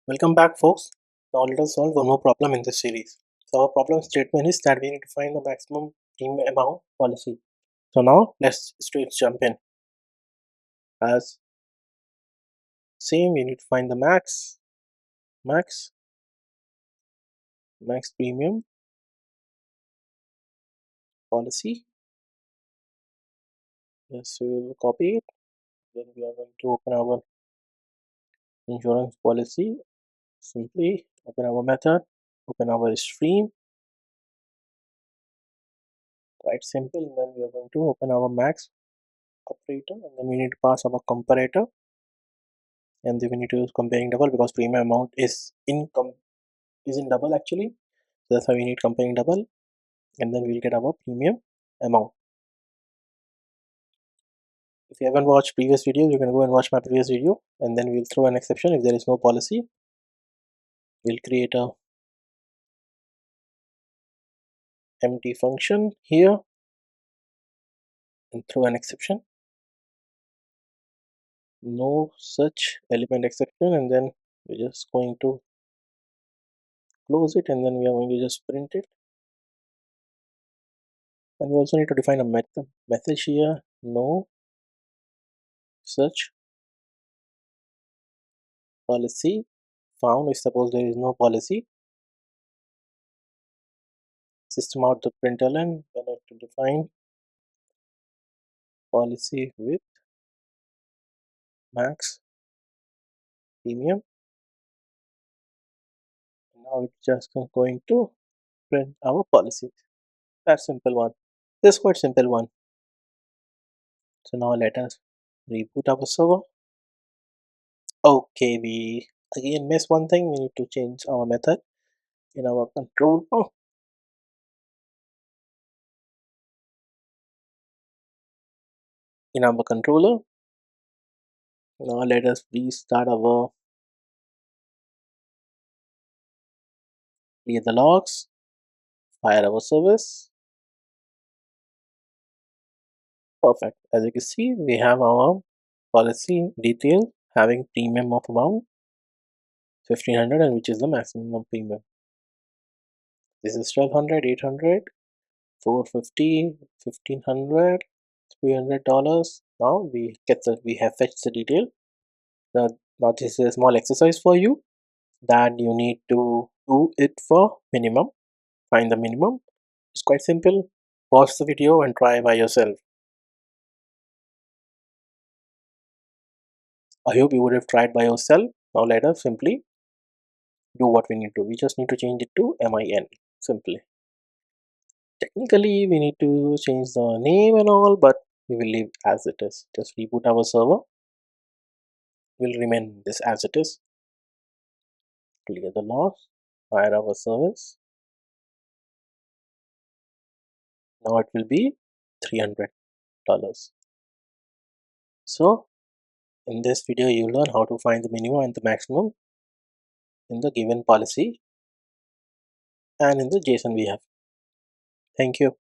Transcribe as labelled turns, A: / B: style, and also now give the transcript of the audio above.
A: Welcome back, folks. Now let us solve one more problem in this series. So our problem statement is that we need to find the maximum premium amount policy. So now let's straight jump in. As same, we need to find the max premium policy. Yes, we will copy it. Then we are going to open our insurance policy. Simply open our method, open our stream. Quite simple. And then we are going to open our max operator, and then we need to pass our comparator. And then we need to use comparing double because premium amount is in double actually. So that's why we need comparing double, and then we'll get our premium amount. If you haven't watched previous videos, you can go and watch my previous video, and then we'll throw an exception if there is no policy. We'll create a empty function here and throw an exception. No such element exception, and then we're just going to close it, and then we are going to just print it. And we also need to define a message here. No such policy found. If suppose there is no policy, system out the println, then I have to define policy with max premium. Now it's just going to print our policy. That simple one. This quite simple one. So now let us reboot our server. Okay, we again miss one thing. We need to change our method in our control. In our controller. Now let us restart our clear the logs, fire our service. Perfect. As you can see, we have our policy detail having premium of amount 1500, and which is the maximum premium. This is 1200, 800, 450, 1500, $300. Now we have fetched the detail. Now this is a small exercise for you that you need to do it for minimum. Find the minimum. It's quite simple. Pause the video and try by yourself. I hope you would have tried by yourself. Now let us simply do what we need to. We just need to change it to MIN simply. Technically we need to change the name and all, but we will leave as it is. Just reboot our server. Will remain this as it is. Clear the logs, fire our service. Now it will be $300. So in this video you learn how to find the minimum and the maximum in the given policy and in the JSON we have. Thank you.